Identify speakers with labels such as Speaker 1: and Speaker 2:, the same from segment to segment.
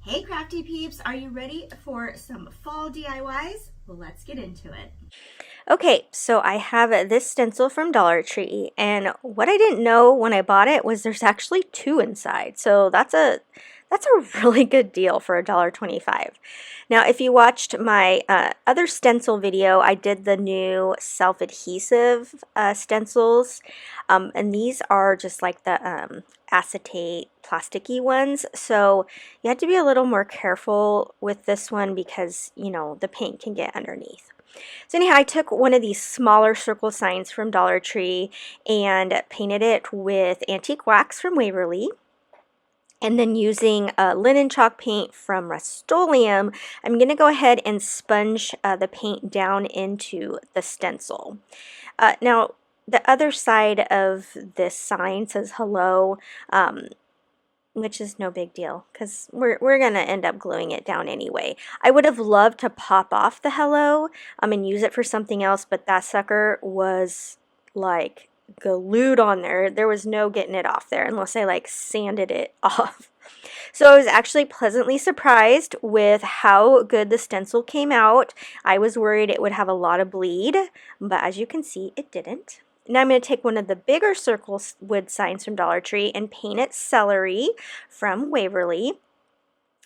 Speaker 1: Hey Crafty Peeps, are you ready for some fall DIYs? Well, let's get into it.
Speaker 2: Okay, so I have this stencil from Dollar Tree, and what I didn't know when I bought it was there's actually two inside. So that's a really good deal for $1.25. Now, if you watched my other stencil video, I did the new self-adhesive stencils, and these are just like the acetate plasticky ones. So you have to be a little more careful with this one because, the paint can get underneath. So anyhow, I took one of these smaller circle signs from Dollar Tree and painted it with antique wax from Waverly. And then using linen chalk paint from Rust-Oleum, I'm going to go ahead and sponge the paint down into the stencil. Now, the other side of this sign says hello, which is no big deal because we're going to end up gluing it down anyway. I would have loved to pop off the hello and use it for something else, but that sucker was like glued on there. There was no getting it off there unless I like sanded it off. So I was actually pleasantly surprised with how good the stencil came out. I was worried it would have a lot of bleed, but as you can see, it didn't. Now I'm going to take one of the bigger circle wood signs from Dollar Tree and paint it celery from Waverly.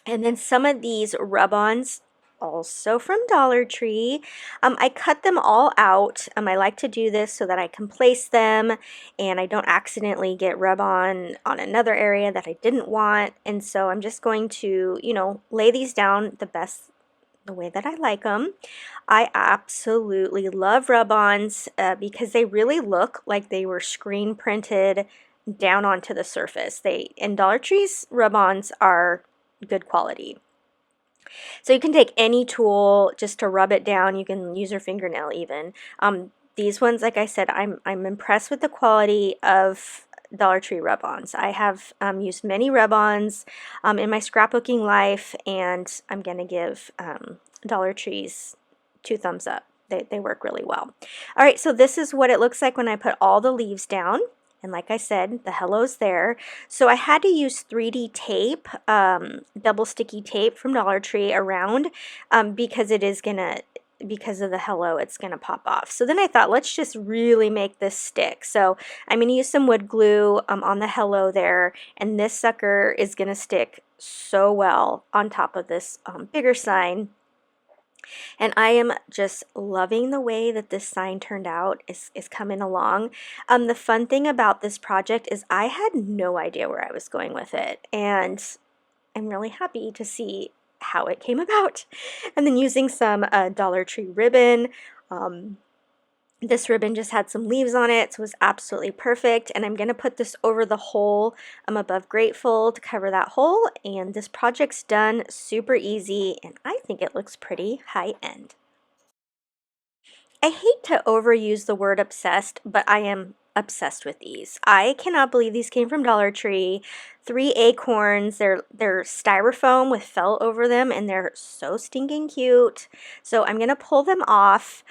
Speaker 2: And then some of these rub-ons also from Dollar Tree. I cut them all out. I like to do this so that I can place them and I don't accidentally get rub-on on another area that I didn't want. And so I'm just going to, lay these down the way that I like them. I absolutely love rub-ons because they really look like they were screen printed down onto the surface. And Dollar Tree's rub-ons are good quality. So you can take any tool just to rub it down. You can use your fingernail even. These ones, like I said, I'm impressed with the quality of Dollar Tree rub-ons. I have used many rub-ons in my scrapbooking life, and I'm going to give Dollar Tree's 2 thumbs up. They work really well. All right, so this is what it looks like when I put all the leaves down. And like I said, the hello's there. So I had to use 3D tape, double sticky tape from Dollar Tree around because because of the hello, it's gonna pop off. So then I thought, let's just really make this stick. So I'm gonna use some wood glue on the hello there, and this sucker is gonna stick so well on top of this bigger sign. And I am just loving the way that this sign turned out, is coming along. The fun thing about this project is I had no idea where I was going with it, and I'm really happy to see how it came about. And then using some Dollar Tree ribbon, this ribbon just had some leaves on it, so it was absolutely perfect. And I'm going to put this over the hole above Grateful to cover that hole. And this project's done, super easy, and I think it looks pretty high end. I hate to overuse the word obsessed, but I am obsessed with these. I cannot believe these came from Dollar Tree. 3 acorns. They're styrofoam with felt over them, and they're so stinking cute. So I'm gonna pull them off,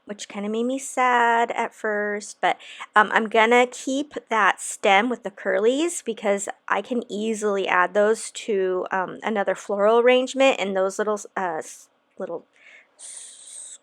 Speaker 2: which kind of made me sad at first, but I'm gonna keep that stem with the curlies because I can easily add those to another floral arrangement, and those little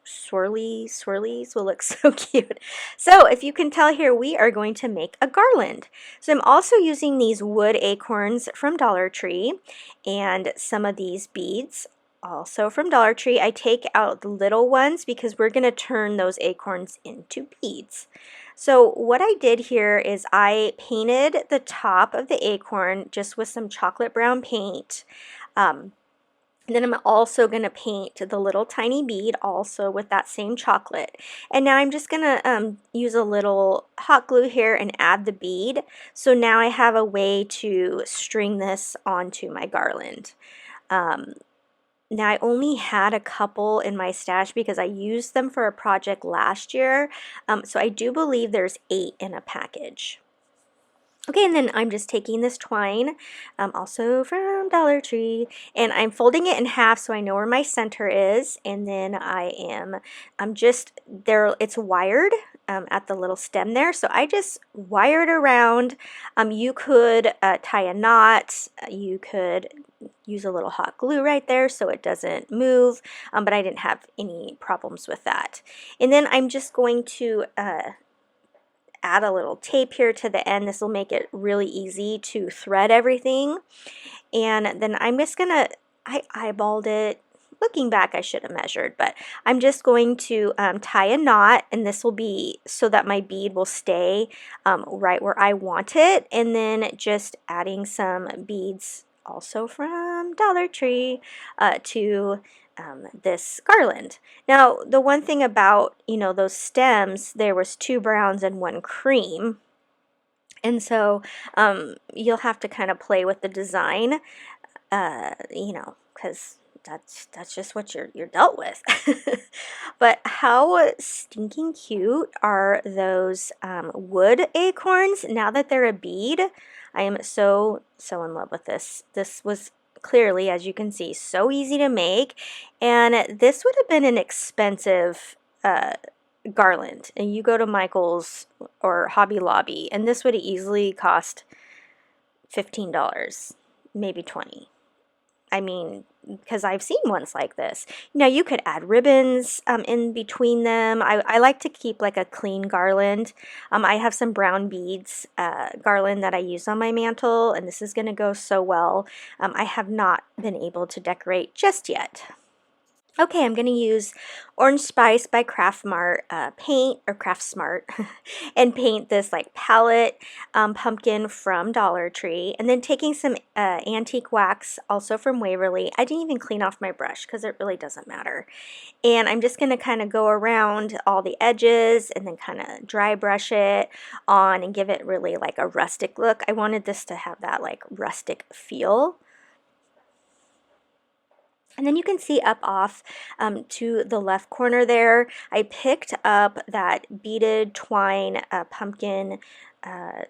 Speaker 2: swirlies will look so cute. So if you can tell here, we are going to make a garland. So I'm also using these wood acorns from Dollar Tree and some of these beads also from Dollar Tree. I take out the little ones because we're going to turn those acorns into beads. So what I did here is I painted the top of the acorn just with some chocolate brown paint. Then I'm also going to paint the little tiny bead also with that same chocolate. And now I'm just going to use a little hot glue here and add the bead. So now I have a way to string this onto my garland. Now I only had a couple in my stash because I used them for a project last year. So I do believe there's 8 in a package. Okay, and then I'm just taking this twine, also from Dollar Tree, and I'm folding it in half so I know where my center is, and then I'm just there, it's wired at the little stem there, so I just wire it around. You could tie a knot, you could use a little hot glue right there so it doesn't move, but I didn't have any problems with that. And then I'm just going to add a little tape here to the end. This will make it really easy to thread everything. And then I'm just gonna, I eyeballed it. Looking back, I should have measured, but I'm just going to tie a knot, and this will be so that my bead will stay right where I want it. And then just adding some beads also from Dollar Tree to this garland. Now, the one thing about, you know, those stems, there was 2 browns and 1 cream. And so you'll have to kind of play with the design, you know, because that's just what you're dealt with. But how stinking cute are those wood acorns now that they're a bead? I am so in love with this. This was clearly, as you can see, so easy to make, and this would have been an expensive garland. And you go to Michael's or Hobby Lobby, and this would easily cost $15, maybe $20. I mean, because I've seen ones like this. Now you could add ribbons in between them. I like to keep like a clean garland. I have some brown beads garland that I use on my mantle, and this is going to go so well. I have not been able to decorate just yet. Okay, I'm going to use Orange Spice by paint, or Craft Smart, and paint this like palette pumpkin from Dollar Tree, and then taking some antique wax also from Waverly. I didn't even clean off my brush because it really doesn't matter. And I'm just going to kind of go around all the edges and then kind of dry brush it on and give it really like a rustic look. I wanted this to have that like rustic feel. And then you can see up off to the left corner there, I picked up that beaded twine pumpkin, I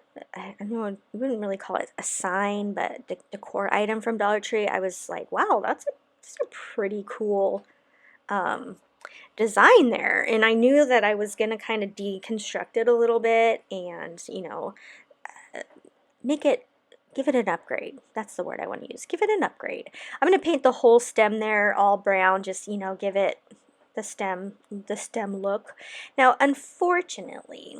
Speaker 2: don't know, I wouldn't really call it a sign, but decor item from Dollar Tree. I was like, wow, that's a pretty cool design there. And I knew that I was going to kind of deconstruct it a little bit and, you know, give it an upgrade. That's the word I want to use. Give it an upgrade. I'm going to paint the whole stem there all brown, just, you know, give it the stem look. Now, unfortunately,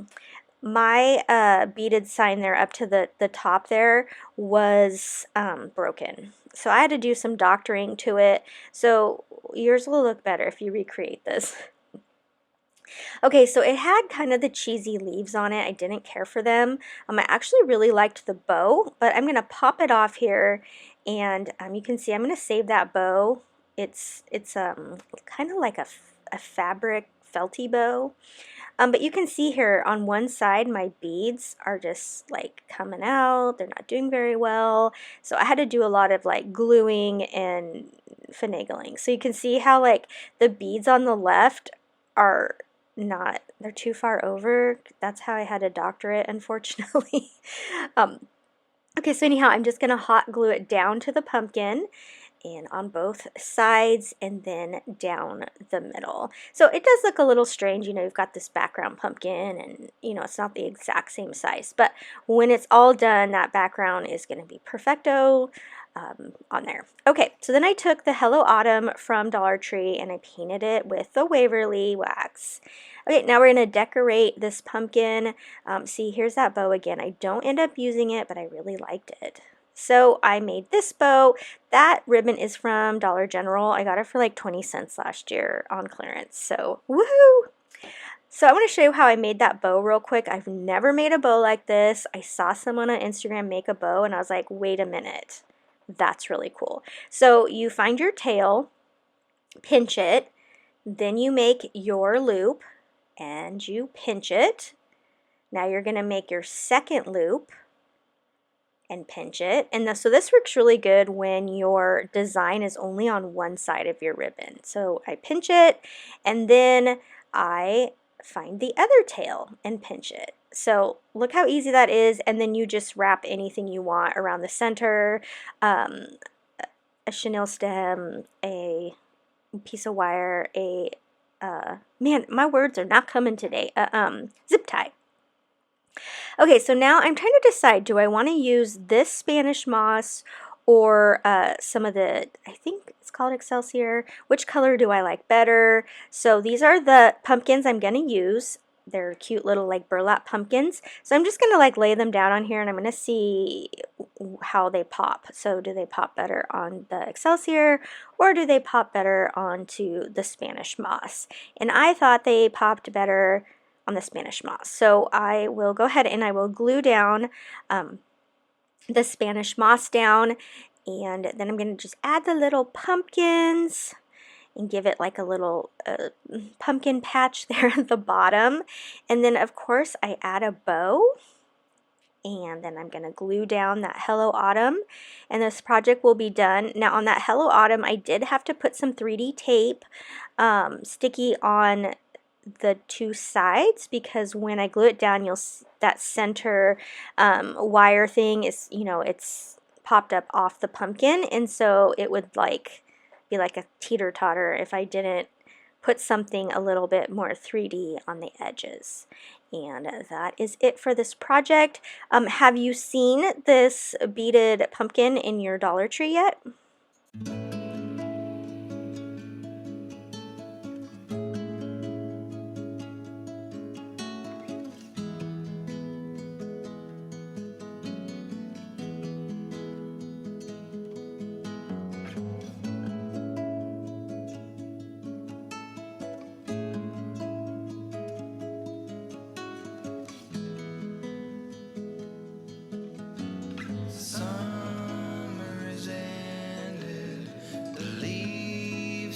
Speaker 2: my beaded sign there up to the top there was broken. So I had to do some doctoring to it. So yours will look better if you recreate this. Okay, so it had kind of the cheesy leaves on it. I didn't care for them. I actually really liked the bow, but I'm going to pop it off here, and you can see I'm going to save that bow. It's kind of like a fabric felty bow. But you can see here on one side my beads are just like coming out. They're not doing very well. So I had to do a lot of like gluing and finagling. So you can see how like the beads on the left are not, they're too far over. That's how I had to doctor it, unfortunately. Okay, so anyhow, I'm just going to hot glue it down to the pumpkin and on both sides and then down the middle. So it does look a little strange, you know, you've got this background pumpkin and, you know, it's not the exact same size, but when it's all done, that background is going to be perfecto on there. Okay, so then I took the Hello Autumn from Dollar Tree and I painted it with the Waverly wax. Okay, now we're going to decorate this pumpkin. See, here's that bow again. I don't end up using it, but I really liked it. So I made this bow. That ribbon is from Dollar General. I got it for like 20 cents last year on clearance. So woohoo! So I want to show you how I made that bow real quick. I've never made a bow like this. I saw someone on Instagram make a bow and I was like, wait a minute. That's really cool. So you find your tail, pinch it, then you make your loop and you pinch it. Now you're going to make your second loop and pinch it. And so this works really good when your design is only on one side of your ribbon. So I pinch it and then I find the other tail and pinch it. So look how easy that is, and then you just wrap anything you want around the center, a chenille stem, a piece of wire, man, my words are not coming today, zip tie. Okay, so now I'm trying to decide, do I want to use this Spanish moss or some of the, I think it's called Excelsior. Which color do I like better? So these are the pumpkins I'm going to use. They're cute little like burlap pumpkins. So I'm just going to like lay them down on here and I'm going to see how they pop. So do they pop better on the Excelsior or do they pop better onto the Spanish moss? And I thought they popped better on the Spanish moss. So I will go ahead and I will glue down the Spanish moss down, and then I'm going to just add the little pumpkins and give it like a little pumpkin patch there at the bottom. And then of course I add a bow, and then I'm going to glue down that Hello Autumn, and this project will be done. Now on that Hello Autumn I did have to put some 3D tape sticky on the two sides, because when I glue it down, you'll that center wire thing is, you know, it's popped up off the pumpkin, and so it would like be like a teeter-totter if I didn't put something a little bit more 3D on the edges. And that is it for this project. Have you seen this beaded pumpkin in your Dollar Tree yet?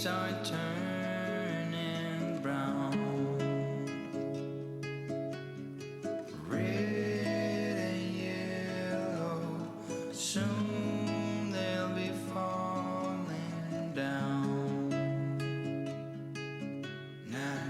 Speaker 3: Are turning brown, red and yellow, soon they'll be falling down. Now,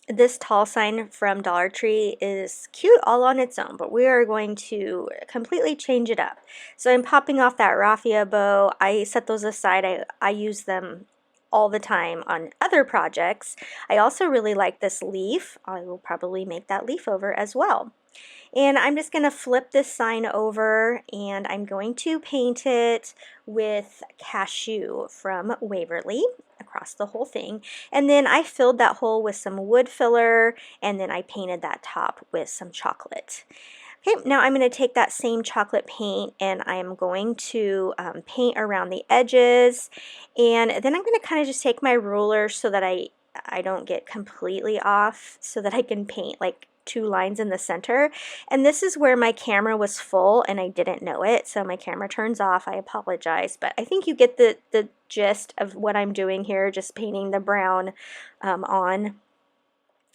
Speaker 2: This tall sign from Dollar Tree is cute all on its own, but we are going to completely change it up. So I'm popping off that raffia bow. I set those aside. I use them all the time on other projects. I also really like this leaf. I will probably make that leaf over as well. And I'm just going to flip this sign over, and I'm going to paint it with Cashew from Waverly across the whole thing. And then I filled that hole with some wood filler, and then I painted that top with some chocolate. Okay, now I'm going to take that same chocolate paint and I'm going to paint around the edges, and then I'm going to kind of just take my ruler so that I don't get completely off, so that I can paint like 2 lines in the center. And this is where my camera was full and I didn't know it, so my camera turns off. I apologize, but I think you get the gist of what I'm doing here, just painting the brown on.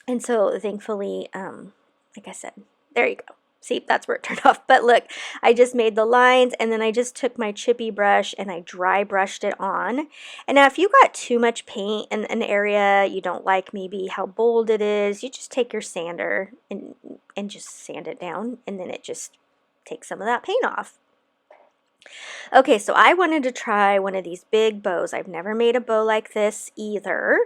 Speaker 2: And so thankfully, like I said, there you go. See, that's where it turned off. But look, I just made the lines, and then I just took my chippy brush and I dry brushed it on. And now if you got too much paint in an area, you don't like maybe how bold it is, you just take your sander and just sand it down, and then it just takes some of that paint off. Okay, so I wanted to try one of these big bows. I've never made a bow like this either.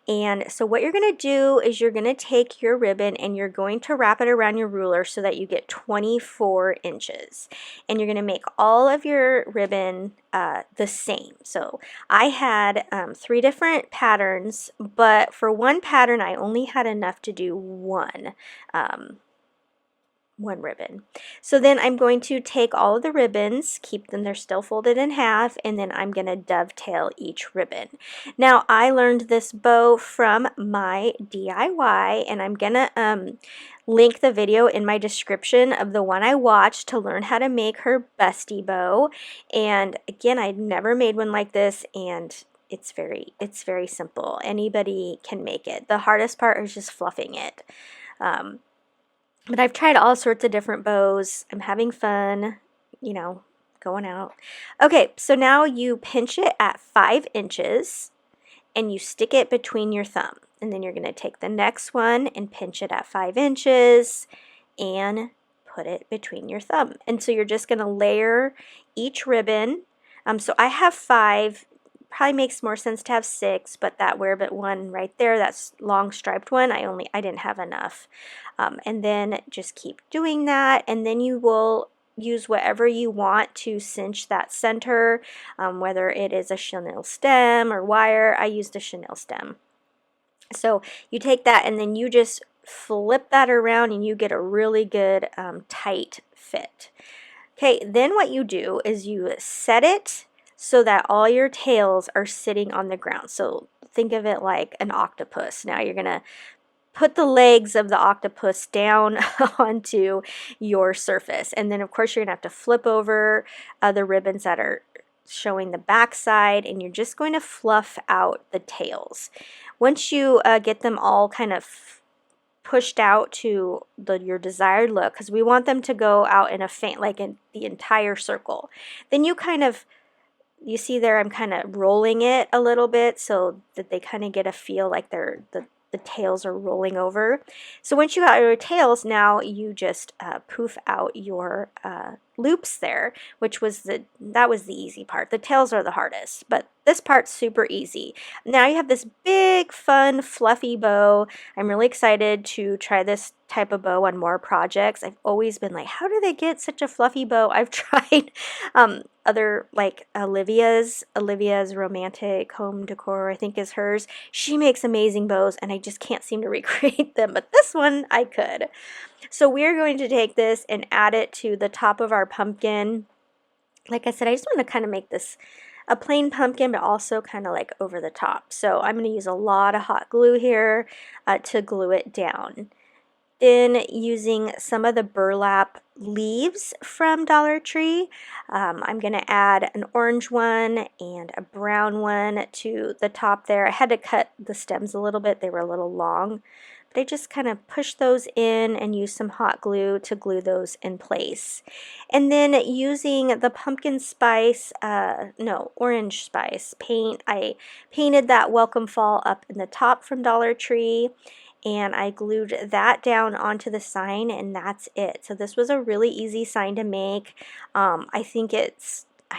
Speaker 2: And so what you're going to do is you're going to take your ribbon and you're going to wrap it around your ruler so that you get 24 inches. And you're going to make all of your ribbon the same. So I had 3 different patterns, but for one pattern I only had enough to do one ribbon. So then I'm going to take all of the ribbons, keep them, they're still folded in half, and then I'm going to dovetail each ribbon. Now I learned this bow from my DIY, and I'm going to link the video in my description of the one I watched to learn how to make her bestie bow. And again, I'd never made one like this, and it's very simple. Anybody can make it. The hardest part is just fluffing it. But I've tried all sorts of different bows. I'm having fun, you know, going out. Okay, so now you pinch it at 5 inches and you stick it between your thumb. And then you're going to take the next one and pinch it at 5 inches and put it between your thumb. And so you're just going to layer each ribbon. So I have 5 probably makes more sense to have 6, but that werebit one right there, that's long striped one, I didn't have enough. And then just keep doing that, and then you will use whatever you want to cinch that center, whether it is a chenille stem or wire. I used a chenille stem. So you take that and then you just flip that around and you get a really good tight fit. Okay, then what you do is you set it so that all your tails are sitting on the ground. So think of it like an octopus. Now you're going to put the legs of the octopus down onto your surface. And then of course you're going to have to flip over the ribbons that are showing the back side, and you're just going to fluff out the tails. Once you get them all kind of pushed out to your desired look, because we want them to go out in a faint, like in the entire circle, then you see there I'm kind of rolling it a little bit so that they kind of get a feel like the tails are rolling over. So once you got your tails, now you just poof out your loops there, which was that was the easy part. The tails are the hardest, but this part's super easy. Now you have this big, fun, fluffy bow. I'm really excited to try this type of bow on more projects. I've always been like, how do they get such a fluffy bow? I've tried other, like Olivia's Romantic Home Decor, I think is hers. She makes amazing bows and I just can't seem to recreate them, but this one I could. So we're going to take this and add it to the top of our pumpkin. Like I said, I just want to kind of make this a plain pumpkin, but also kind of like over the top. So I'm going to use a lot of hot glue here to glue it down. Then using some of the burlap leaves from Dollar Tree, I'm going to add an orange one and a brown one to the top there. I had to cut the stems a little bit, they were a little long. But I just kind of push those in and use some hot glue to glue those in place. And then using the pumpkin spice, orange spice paint, I painted that Welcome Fall up in the top from Dollar Tree. And I glued that down onto the sign, and that's it. So this was a really easy sign to make. I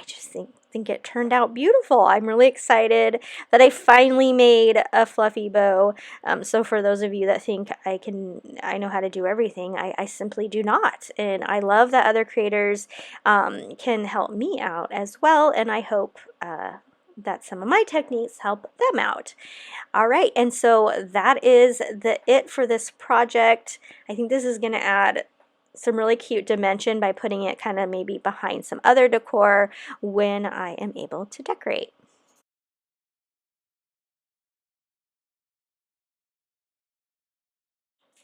Speaker 2: just think it turned out beautiful. I'm really excited that I finally made a fluffy bow. So for those of you that think I know how to do everything, I simply do not. And I love that other creators can help me out as well, and I hope that some of my techniques help them out. All right, and so that is it for this project. I think this is going to add some really cute dimension by putting it kind of maybe behind some other decor when I am able to decorate.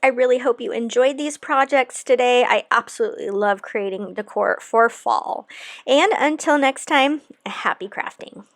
Speaker 2: I really hope you enjoyed these projects today. I absolutely love creating decor for fall. And until next time, happy crafting.